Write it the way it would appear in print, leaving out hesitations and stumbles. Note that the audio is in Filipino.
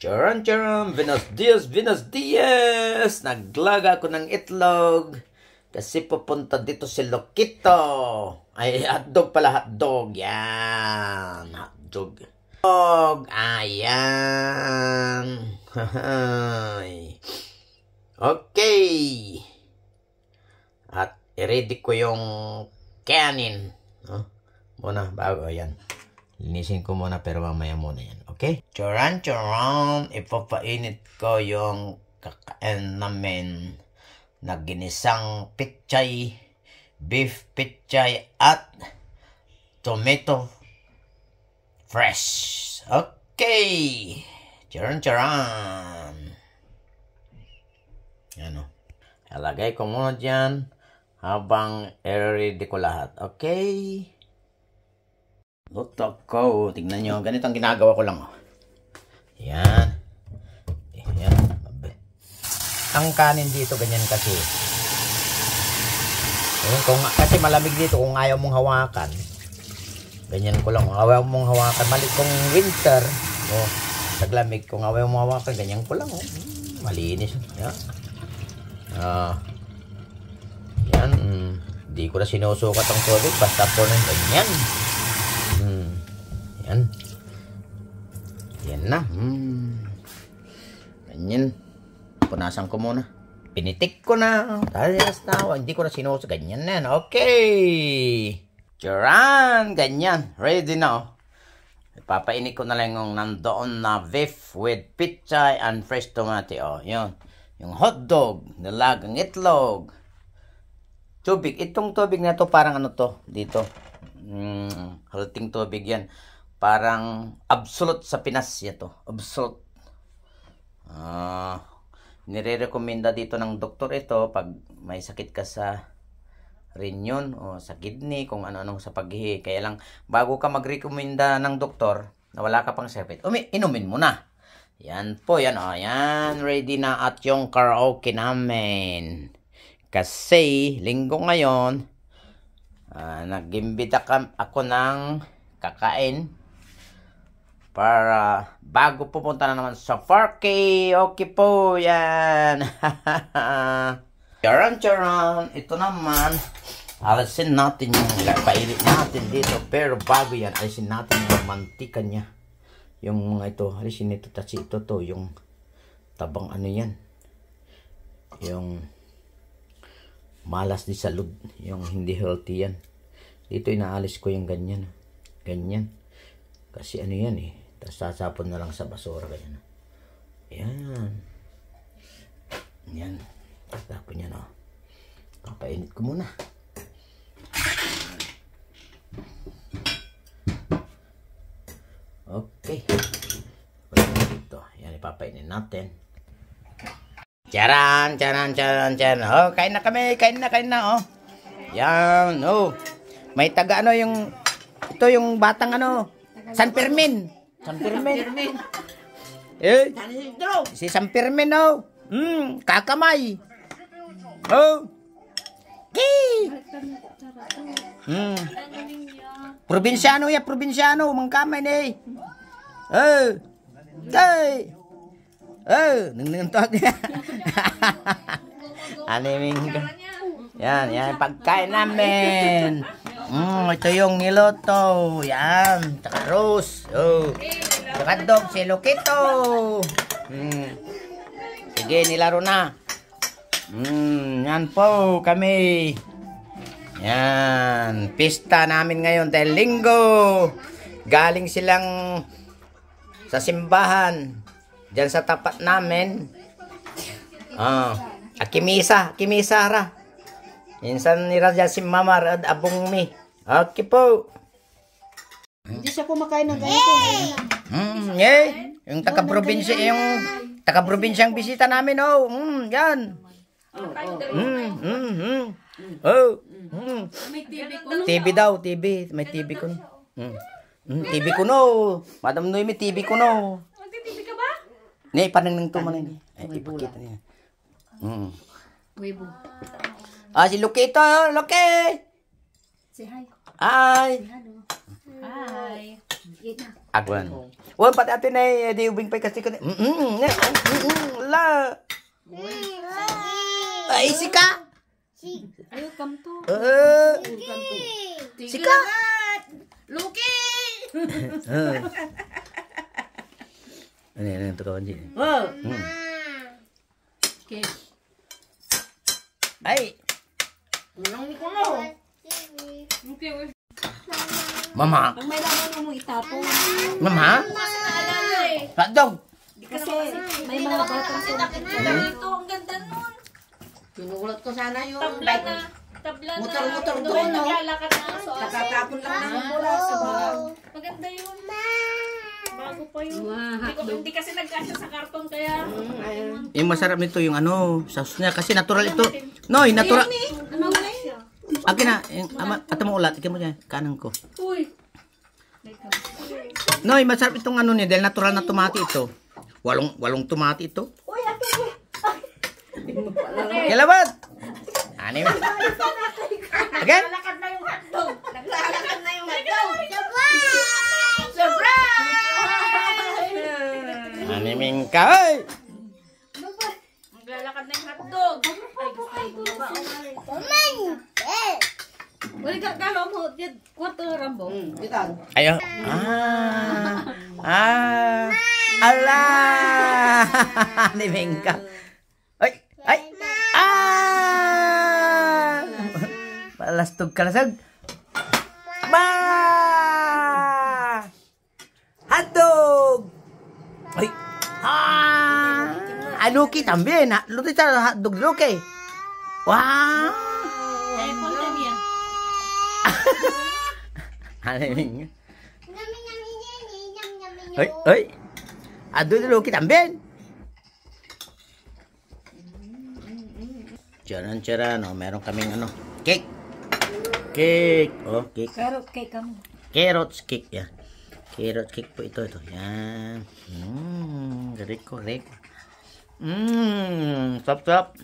Charan, charan, buenos dias. Naglaga ako ng itlog kasi pupunta dito si Lokito. Ay, hotdog pala, hotdog. Yan, hotdog. Ayan. Okay. At i-ready ko yung kanin. Muna, bago, ayan. Linisin ko muna pero mamaya muna yan. Okay? Charan, charan. Ipapainit ko yung kakain namin na ginisang pichay, beef pichay at tomato fresh. Okay. Charan, charan. Yan o. Ilagay ko muna dyan habang i-ready ko lahat. Okay? Luto ko. Tignan nyo. Ganito ang ginagawa ko lang. Yan. Yan. Ang kanin dito, ganyan kasi. Kasi malamig dito kung ayaw mong hawakan. Ganyan ko lang. Kung ayaw mong hawakan. Malig kung winter. Taglamig. Kung ayaw mong hawakan, ganyan ko lang. Malinis. Yan. Yan. Hindi ko na sinusukat ang tubig. Basta po ng ganyan. Yan. Yan na. Ganyan. Punasan ko muna. Pinitik ko na. Hindi ko na sinusukat. Ganyan na yan. Okay. Charan. Ganyan. Ready na. Ipapainit ko na lang yung nandoon na beef with pichay and fresh tomato. Yun. Yung hotdog. Nilagang itlog. Tubig. Itong tubig na to parang ano to. Dito. Halting tubig yan. Parang absolute sa Pinas yan to. Absolute. Nire-recommenda dito ng doktor ito pag may sakit ka sa riñon o sa kidney, kung ano-anong sa paghihi. Kaya lang, bago ka mag-recommenda ng doktor na wala ka pang sakit, inumin mo na. Yan po, yan o. Yan, ready na at yung karaoke namin. Kasi, linggo ngayon, nag-imbita ako ng kakain para bago pupunta na naman sa 4K. Okay po, yan. Charan, charan. Ito naman, alisin natin yung painit natin dito. Pero bago yan, alisin natin yung mantika niya. Yung mga ito, alisin ito, kasi ito to, yung tabang ano yan. Yung malas di salud, yung hindi healthy yan. Dito inaalis ko yung ganyan. Ganyan. Kasi ano yan eh. Tapos sasapon na lang sa basura. Ganyan. Yan. Yan. Tapon yan o. Papainit ko muna. Okay. Ito. Yan, ipapainit natin. Charan, charan, charan, charan. Oh, kain na kami. Kain na, oh. Yan, oh. May taga ano yung, ito yung batang ano, San Fermin. San Fermin. Si San Fermin, oh. Kakamay. Oh. Kii. Probinsyano ya, probinsyano. Mangkamay na eh. Oh. Kay. Oh. Nangtog. Animing ka. Yan, pagkain namin. Ito yung niloto. Yan, tsaka rose. Oh. Tsaka dog, si Lokito. Sige, nilaro na. Yan po kami. Yan, pista namin ngayon dahil linggo. Galing silang sa simbahan. Diyan sa tapat namin. Kimisara. Minsan niraja si Mama abong mi. Okay po. Hindi siya kumakain ng ganito. Yung taga-probinsyang bisita namin, oh. Yan. TV daw, TV. May TV ko. TV ko no. Madam Noy, may TV ko no. Magti-TV ka ba? Ni, panang nang tumanin. Ay, ipakita niya. Weibo. Si Lokito, Loke. Say hi. Ay! Hi. Agwan. Wan, pati atin ay di ubing pa kasi ko. La! Ay, sika! Welcome to. Sika! Luki! Ano ito kawan dyan? Wow. Okay. Ay! Unang ko no. Okay. Mama! Ang may laman mo itapon. Mama? Hotdog! Kasi may mga batang sa Ito, ang ganda nun. Pinulat ko sana yung Tabla na. Tabla na. Motor-motor Doon doon, no? naglalakad na sa aso. nakatapon lang ng bola sa mga Maganda yun. Bago pa yun. hotdog. Hindi kasi nagkasya sa karton kaya. Yung masarap nito yung ano, sauce niya kasi natural ito. Noy, natural. Ano ba siya? Akin na, ata mo ulat, ikin mo dyan, kanang ko. Uy. Noy, masarap itong ano niya dahil natural na tomate ito. Walong tomate ito. Kailabat! Anim. Again? Naglalakad na yung hotdog. Naglalakad na yung hotdog. Animing ka, Naglalakad na yung hotdog. Wala ka kalo mo dyan kwarto rambo. Ditan. Ayo. Ala! Animing ka. Ay! Palastog ka lasag. Ma! Hotdog! Ay! Anuki también. Luto sa hotdog luki. Wow! Eh, punta niya. Animing. Ay! Ado luki también. Charan, oh, meron kaming ano, cake. Cake. Oh, cake. Carrot cake kamo. Carrots cake, yan. Carrot cake po ito. Yan. Rico. Stop.